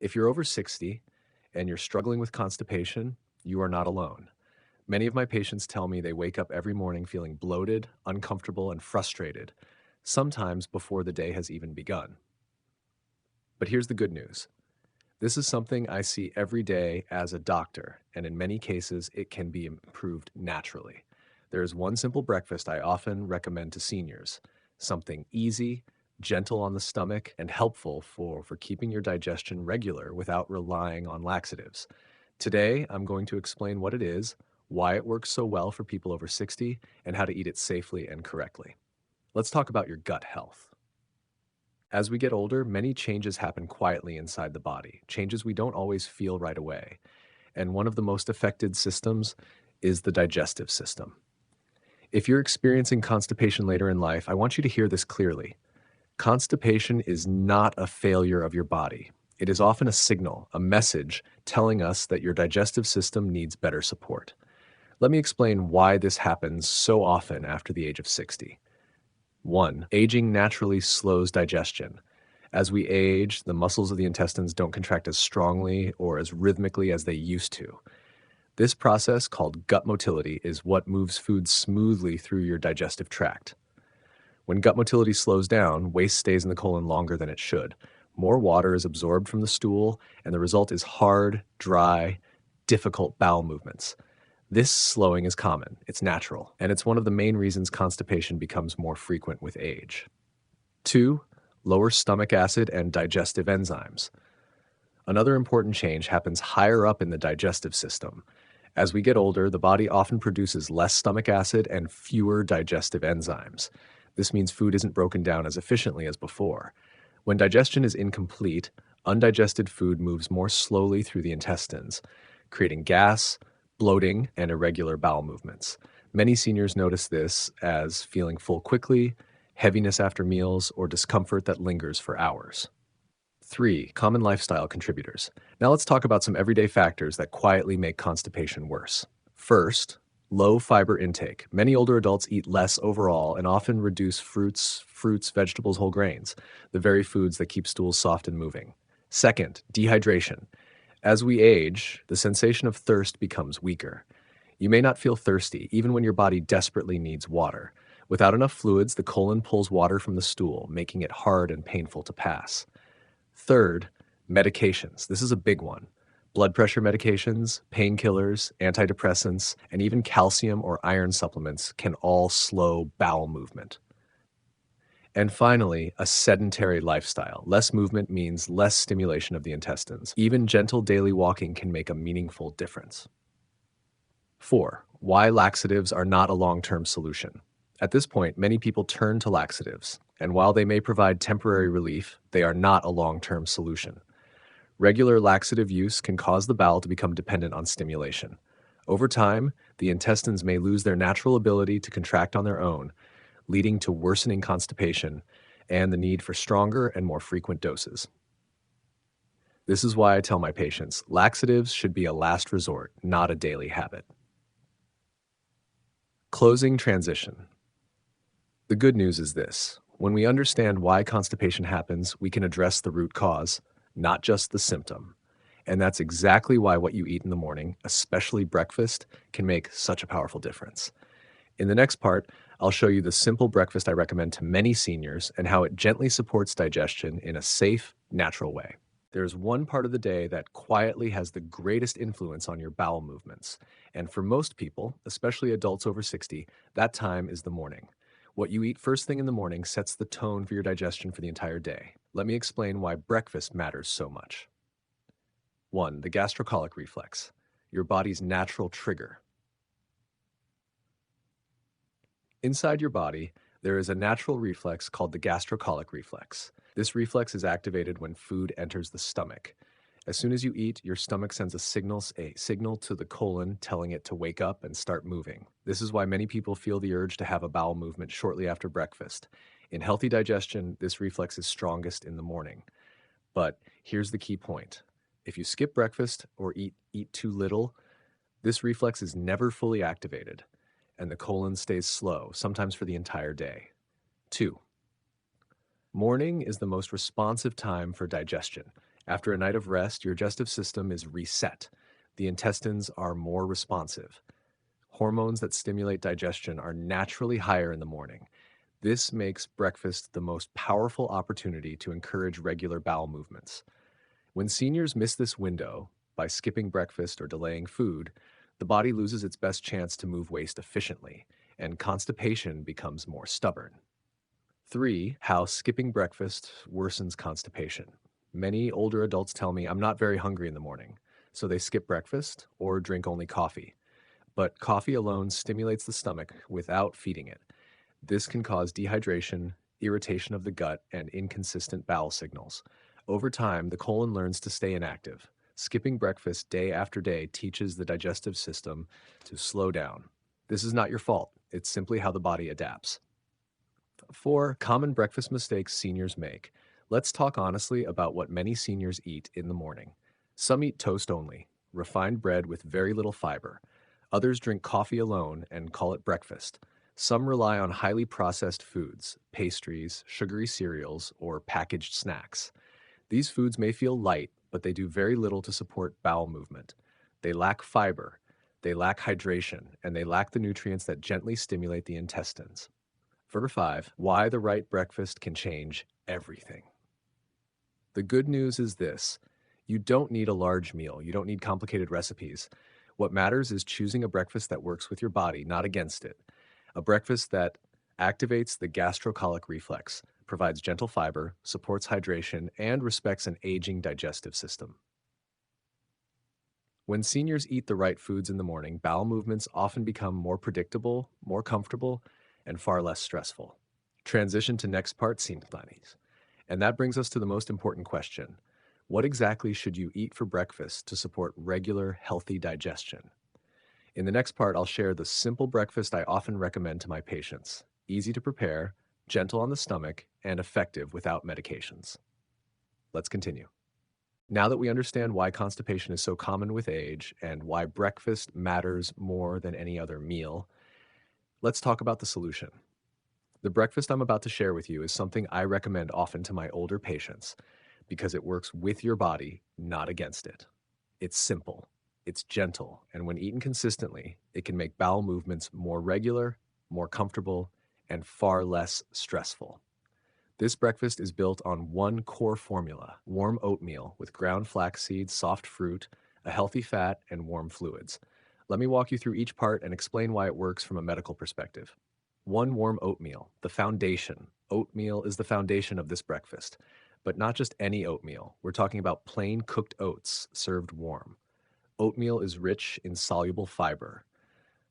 If you're over 60 and you're struggling with constipation, you are not alone. Many of my patients tell me they wake up every morning feeling bloated, uncomfortable, and frustrated, sometimes before the day has even begun. But here's the good news. This is something I see every day as a doctor, and in many cases, it can be improved naturally. There is one simple breakfast I often recommend to seniors, something easy, gentle on the stomach, and helpful for keeping your digestion regular without relying on laxatives. Today, I'm going to explain what it is, why it works so well for people over 60, and how to eat it safely and correctly. Let's talk about your gut health. As we get older, many changes happen quietly inside the body, changes we don't always feel right away. And one of the most affected systems is the digestive system. If you're experiencing constipation later in life, I want you to hear this clearly. Constipation is not a failure of your body. It is often a signal, a message telling us that your digestive system needs better support. Let me explain why this happens so often after the age of 60. 1. Aging naturally slows digestion. As we age, the muscles of the intestines don't contract as strongly or as rhythmically as they used to. This process, called gut motility, is what moves food smoothly through your digestive tract. When gut motility slows down, waste stays in the colon longer than it should. More water is absorbed from the stool, and the result is hard, dry, difficult bowel movements. This slowing is common, it's natural, and it's one of the main reasons constipation becomes more frequent with age. 2. Lower stomach acid and digestive enzymes. Another important change happens higher up in the digestive system. As we get older, the body often produces less stomach acid and fewer digestive enzymes. This means food isn't broken down as efficiently as before. When digestion is incomplete, undigested food moves more slowly through the intestines, creating gas, bloating, and irregular bowel movements. Many seniors notice this as feeling full quickly, heaviness after meals, or discomfort that lingers for hours. 3. Common lifestyle contributors. Now let's talk about some everyday factors that quietly make constipation worse. First, low fiber intake. Many older adults eat less overall and often reduce fruits, vegetables, whole grains, the very foods that keep stools soft and moving. Second, dehydration. As we age, the sensation of thirst becomes weaker. You may not feel thirsty, even when your body desperately needs water. Without enough fluids, the colon pulls water from the stool, making it hard and painful to pass. Third, medications. This is a big one. Blood pressure medications, painkillers, antidepressants, and even calcium or iron supplements can all slow bowel movement. And finally, a sedentary lifestyle. Less movement means less stimulation of the intestines. Even gentle daily walking can make a meaningful difference. 4. Why laxatives are not a long-term solution. At this point, many people turn to laxatives, and while they may provide temporary relief, they are not a long-term solution. Regular laxative use can cause the bowel to become dependent on stimulation. Over time, the intestines may lose their natural ability to contract on their own, leading to worsening constipation and the need for stronger and more frequent doses. This is why I tell my patients, laxatives should be a last resort, not a daily habit. Closing transition. The good news is this. When we understand why constipation happens, we can address the root cause, not just the symptom. And that's exactly why what you eat in the morning, especially breakfast, can make such a powerful difference. In the next part, I'll show you the simple breakfast I recommend to many seniors and how it gently supports digestion in a safe, natural way. There's one part of the day that quietly has the greatest influence on your bowel movements. And for most people, especially adults over 60, that time is the morning. What you eat first thing in the morning sets the tone for your digestion for the entire day. Let me explain why breakfast matters so much. 1. The gastrocolic reflex, your body's natural trigger. Inside your body, there is a natural reflex called the gastrocolic reflex. This reflex is activated when food enters the stomach. As soon as you eat, your stomach sends a signal to the colon telling it to wake up and start moving. This is why many people feel the urge to have a bowel movement shortly after breakfast. In healthy digestion, this reflex is strongest in the morning. But here's the key point. If you skip breakfast or eat too little, this reflex is never fully activated, and the colon stays slow, sometimes for the entire day. 2. Morning is the most responsive time for digestion. After a night of rest, your digestive system is reset. The intestines are more responsive. Hormones that stimulate digestion are naturally higher in the morning. This makes breakfast the most powerful opportunity to encourage regular bowel movements. When seniors miss this window by skipping breakfast or delaying food, the body loses its best chance to move waste efficiently, and constipation becomes more stubborn. 3. How skipping breakfast worsens constipation. Many older adults tell me I'm not very hungry in the morning, so they skip breakfast or drink only coffee. But coffee alone stimulates the stomach without feeding it. This can cause dehydration, irritation of the gut, and inconsistent bowel signals. Over time, the colon learns to stay inactive. Skipping breakfast day after day teaches the digestive system to slow down. This is not your fault, it's simply how the body adapts. 4. Common breakfast mistakes seniors make. Let's talk honestly about what many seniors eat in the morning. Some eat toast only, refined bread with very little fiber. Others drink coffee alone and call it breakfast. Some rely on highly processed foods, pastries, sugary cereals, or packaged snacks. These foods may feel light, but they do very little to support bowel movement. They lack fiber, they lack hydration, and they lack the nutrients that gently stimulate the intestines. Number 5, why the right breakfast can change everything. The good news is this: you don't need a large meal, you don't need complicated recipes. What matters is choosing a breakfast that works with your body, not against it. A breakfast that activates the gastrocolic reflex, provides gentle fiber, supports hydration, and respects an aging digestive system. When seniors eat the right foods in the morning, bowel movements often become more predictable, more comfortable, and far less stressful. Transition to next part, scene planning. And that brings us to the most important question. What exactly should you eat for breakfast to support regular, healthy digestion? In the next part, I'll share the simple breakfast I often recommend to my patients. Easy to prepare, gentle on the stomach, and effective without medications. Let's continue. Now that we understand why constipation is so common with age and why breakfast matters more than any other meal, let's talk about the solution. The breakfast I'm about to share with you is something I recommend often to my older patients because it works with your body, not against it. It's simple, it's gentle, and when eaten consistently, it can make bowel movements more regular, more comfortable, and far less stressful. This breakfast is built on one core formula: warm oatmeal with ground flax seeds, soft fruit, a healthy fat, and warm fluids. Let me walk you through each part and explain why it works from a medical perspective. 1. Warm oatmeal, the foundation. Oatmeal is the foundation of this breakfast, but not just any oatmeal. We're talking about plain cooked oats served warm. Oatmeal is rich in soluble fiber.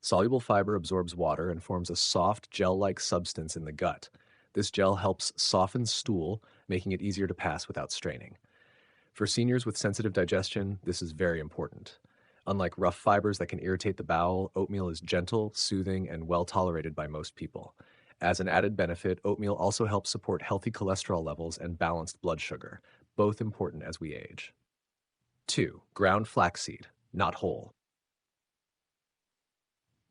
Soluble fiber absorbs water and forms a soft, gel-like substance in the gut. This gel helps soften stool, making it easier to pass without straining. For seniors with sensitive digestion, this is very important. Unlike rough fibers that can irritate the bowel, oatmeal is gentle, soothing, and well tolerated by most people. As an added benefit, oatmeal also helps support healthy cholesterol levels and balanced blood sugar, both important as we age. 2. Ground flaxseed, not whole.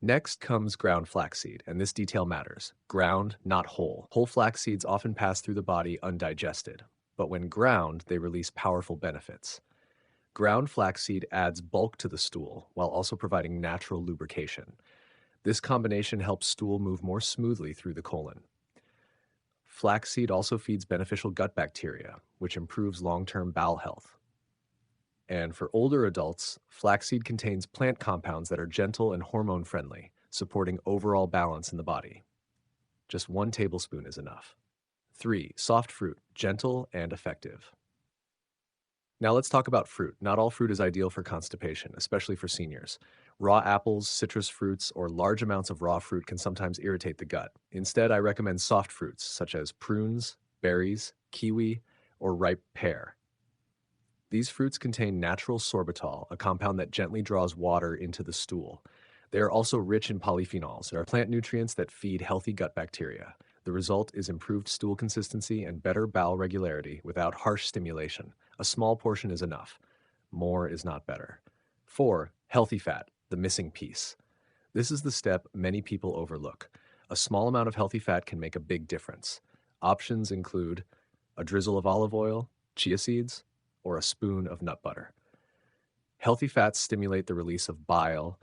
Next comes ground flaxseed, and this detail matters. Ground, not whole. Whole flax seeds often pass through the body undigested, but when ground, they release powerful benefits. Ground flaxseed adds bulk to the stool while also providing natural lubrication. This combination helps stool move more smoothly through the colon. Flaxseed also feeds beneficial gut bacteria, which improves long-term bowel health. And for older adults, flaxseed contains plant compounds that are gentle and hormone-friendly, supporting overall balance in the body. Just 1 tablespoon is enough. 3. Soft fruit, gentle and effective. Now let's talk about fruit. Not all fruit is ideal for constipation, especially for seniors. Raw apples, citrus fruits, or large amounts of raw fruit can sometimes irritate the gut. Instead, I recommend soft fruits such as prunes, berries, kiwi, or ripe pear. These fruits contain natural sorbitol, a compound that gently draws water into the stool. They are also rich in polyphenols, are plant nutrients that feed healthy gut bacteria. The result is improved stool consistency and better bowel regularity without harsh stimulation. A small portion is enough. More is not better. 4. Healthy fat, the missing piece. This is the step many people overlook. A small amount of healthy fat can make a big difference. Options include a drizzle of olive oil, chia seeds, or a spoon of nut butter. Healthy fats stimulate the release of bile.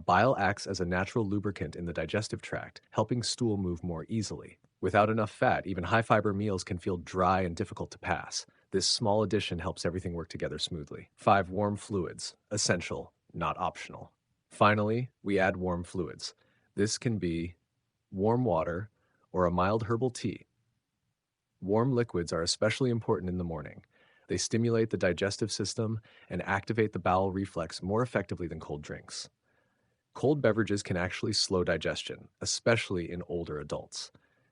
Bile acts as a natural lubricant in the digestive tract, helping stool move more easily. Without enough fat, even high fiber meals can feel dry and difficult to pass. This small addition helps everything work together smoothly. 5. Warm fluids, essential, not optional. Finally, we add warm fluids. This can be warm water or a mild herbal tea. Warm liquids are especially important in the morning. They stimulate the digestive system and activate the bowel reflex more effectively than cold drinks. Cold beverages can actually slow digestion, especially in older adults.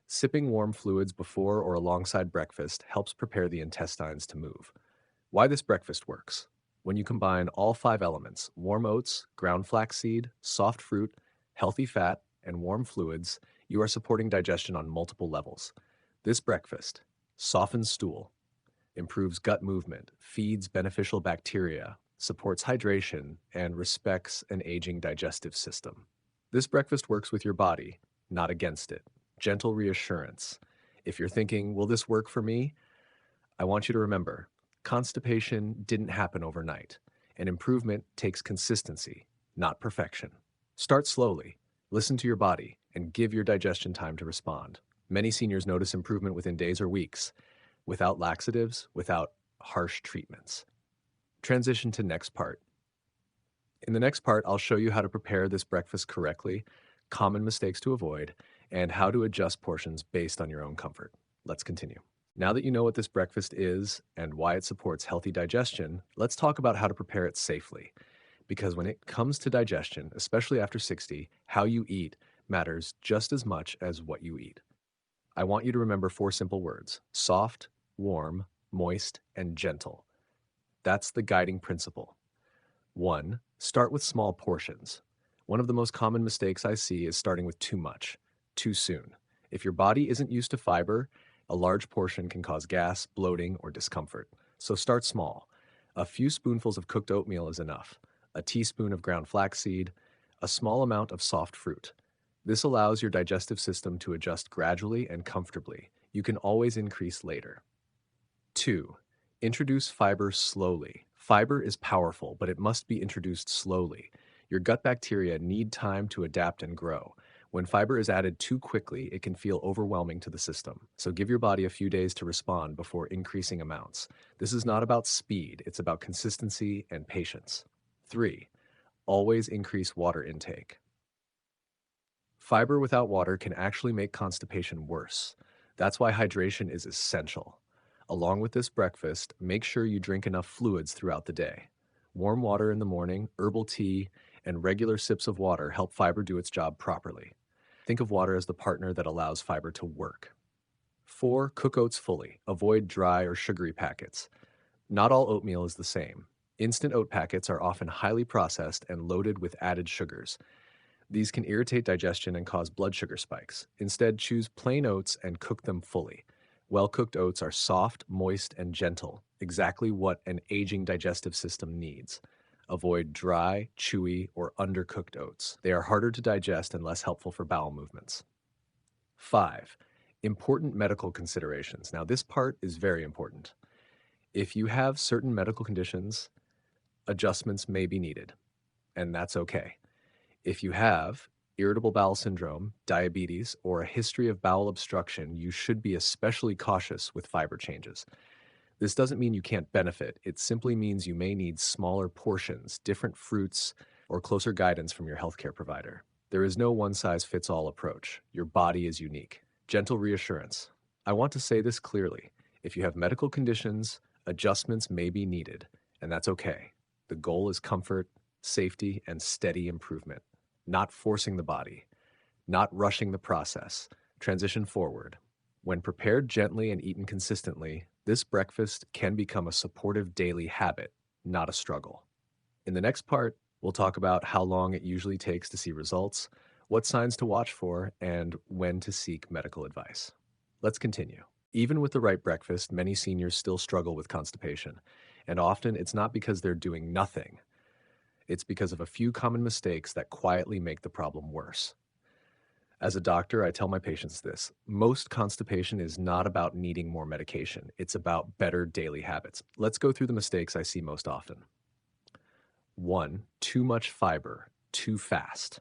Sipping warm fluids before or alongside breakfast helps prepare the intestines to move. Why this breakfast works. When you combine all 5 elements, warm oats, ground flaxseed, soft fruit, healthy fat, and warm fluids, you are supporting digestion on multiple levels. This breakfast softens stool, improves gut movement, feeds beneficial bacteria, supports hydration, and respects an aging digestive system. This breakfast works with your body, not against it. Gentle reassurance. If you're thinking, will this work for me? I want you to remember, constipation didn't happen overnight, and improvement takes consistency, not perfection. Start slowly, listen to your body, and give your digestion time to respond. Many seniors notice improvement within days or weeks, without laxatives, without harsh treatments. Transition to next part. In the next part, I'll show you how to prepare this breakfast correctly, common mistakes to avoid, and how to adjust portions based on your own comfort. Let's continue. Now that you know what this breakfast is and why it supports healthy digestion, let's talk about how to prepare it safely. Because when it comes to digestion, especially after 60, how you eat matters just as much as what you eat. I want you to remember 4 simple words: soft, warm, moist, and gentle. That's the guiding principle. 1. Start with small portions. One of the most common mistakes I see is starting with too much, too soon. If your body isn't used to fiber, a large portion can cause gas, bloating, or discomfort. So start small. A few spoonfuls of cooked oatmeal is enough. A teaspoon of ground flaxseed, a small amount of soft fruit. This allows your digestive system to adjust gradually and comfortably. You can always increase later. 2. Introduce fiber slowly. Fiber is powerful, but it must be introduced slowly. Your gut bacteria need time to adapt and grow. When fiber is added too quickly, it can feel overwhelming to the system. So give your body a few days to respond before increasing amounts. This is not about speed, it's about consistency and patience. 3. Always increase water intake. Fiber without water can actually make constipation worse. That's why hydration is essential. Along with this breakfast, make sure you drink enough fluids throughout the day. Warm water in the morning, herbal tea, and regular sips of water help fiber do its job properly. Think of water as the partner that allows fiber to work. 4. Cook oats fully. Avoid dry or sugary packets. Not all oatmeal is the same. Instant oat packets are often highly processed and loaded with added sugars. These can irritate digestion and cause blood sugar spikes. Instead, choose plain oats and cook them fully. Well-cooked oats are soft, moist, and gentle, exactly what an aging digestive system needs. Avoid dry, chewy, or undercooked oats. They are harder to digest and less helpful for bowel movements. 5. Important medical considerations. Now, this part is very important. If you have certain medical conditions, adjustments may be needed, and that's okay. If you have irritable bowel syndrome, diabetes, or a history of bowel obstruction, you should be especially cautious with fiber changes. This doesn't mean you can't benefit. It simply means you may need smaller portions, different fruits, or closer guidance from your healthcare provider. There is no one-size-fits-all approach. Your body is unique. Gentle reassurance. I want to say this clearly. If you have medical conditions, adjustments may be needed, and that's okay. The goal is comfort, safety, and steady improvement. Not forcing the body, not rushing the process. Transition forward. When prepared gently and eaten consistently, this breakfast can become a supportive daily habit, not a struggle. In the next part, we'll talk about how long it usually takes to see results, what signs to watch for, and when to seek medical advice. Let's continue. Even with the right breakfast, many seniors still struggle with constipation, and often it's not because they're doing nothing. It's because of a few common mistakes that quietly make the problem worse. As a doctor, I tell my patients this: most constipation is not about needing more medication, it's about better daily habits. Let's go through the mistakes I see most often. 1. Too much fiber, too fast.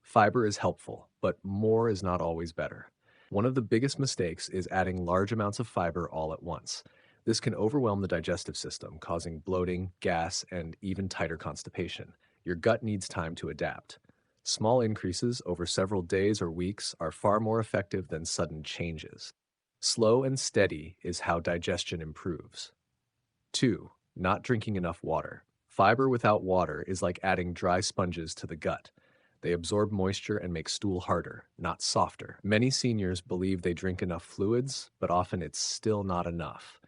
Fiber is helpful, but more is not always better. One of the biggest mistakes is adding large amounts of fiber all at once. This can overwhelm the digestive system, causing bloating, gas, and even tighter constipation. Your gut needs time to adapt. Small increases over several days or weeks are far more effective than sudden changes. Slow and steady is how digestion improves. 2. Not drinking enough water. Fiber without water is like adding dry sponges to the gut. They absorb moisture and make stool harder, not softer. Many seniors believe they drink enough fluids, but often it's still not enough.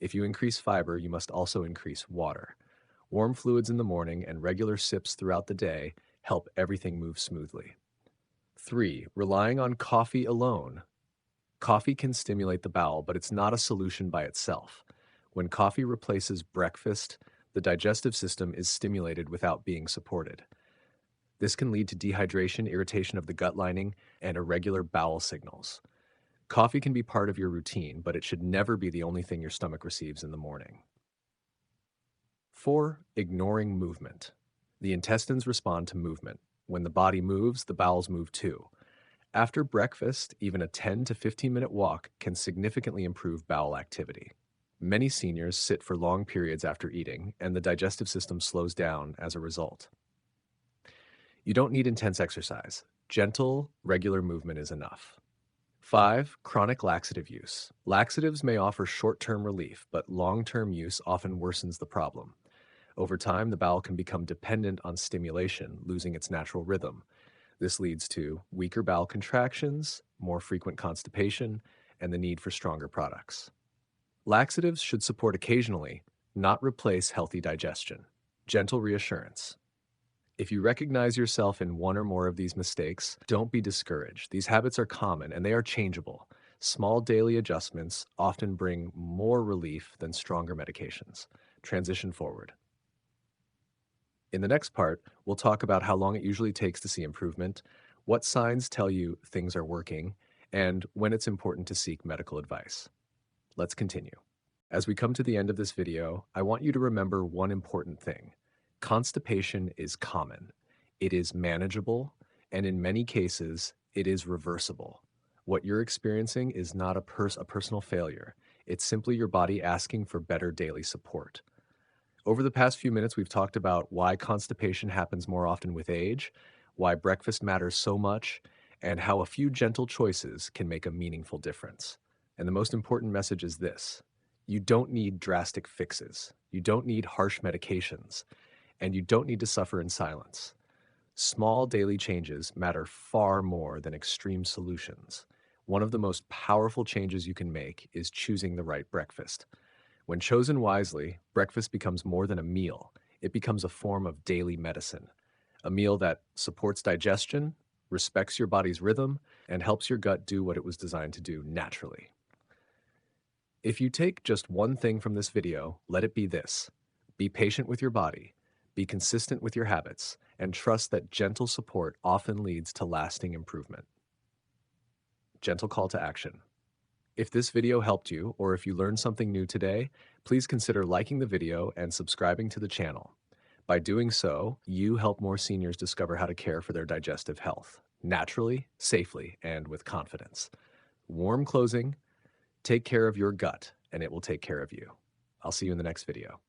If you increase fiber, you must also increase water. Warm fluids in the morning and regular sips throughout the day help everything move smoothly. 3. Relying on coffee alone. Coffee can stimulate the bowel, but it's not a solution by itself. When coffee replaces breakfast, the digestive system is stimulated without being supported. This can lead to dehydration, irritation of the gut lining, and irregular bowel signals. Coffee can be part of your routine, but it should never be the only thing your stomach receives in the morning. 4. Ignoring movement. The intestines respond to movement. When the body moves, the bowels move too. After breakfast, even a 10 to 15-minute walk can significantly improve bowel activity. Many seniors sit for long periods after eating, and the digestive system slows down as a result. You don't need intense exercise. Gentle, regular movement is enough. 5. Chronic laxative use. Laxatives may offer short-term relief, but long-term use often worsens the problem. Over time, the bowel can become dependent on stimulation, losing its natural rhythm. This leads to weaker bowel contractions, more frequent constipation, and the need for stronger products. Laxatives should support occasionally, not replace healthy digestion. Gentle reassurance. If you recognize yourself in one or more of these mistakes, don't be discouraged. These habits are common and they are changeable. Small daily adjustments often bring more relief than stronger medications. Transition forward. In the next part, we'll talk about how long it usually takes to see improvement, what signs tell you things are working, and when it's important to seek medical advice. Let's continue. As we come to the end of this video, I want you to remember one important thing. Constipation is common. It is manageable, and in many cases, it is reversible. What you're experiencing is not a personal failure. It's simply your body asking for better daily support. Over the past few minutes, we've talked about why constipation happens more often with age, why breakfast matters so much, and how a few gentle choices can make a meaningful difference. And the most important message is this: you don't need drastic fixes, you don't need harsh medications, and you don't need to suffer in silence. Small daily changes matter far more than extreme solutions. One of the most powerful changes you can make is choosing the right breakfast. When chosen wisely, breakfast becomes more than a meal. It becomes a form of daily medicine. A meal that supports digestion, respects your body's rhythm, and helps your gut do what it was designed to do naturally. If you take just one thing from this video, let it be this: be patient with your body, be consistent with your habits, and trust that gentle support often leads to lasting improvement. Gentle call to action. If this video helped you, or if you learned something new today, please consider liking the video and subscribing to the channel. By doing so, you help more seniors discover how to care for their digestive health, naturally, safely, and with confidence. Warm closing: take care of your gut, and it will take care of you. I'll see you in the next video.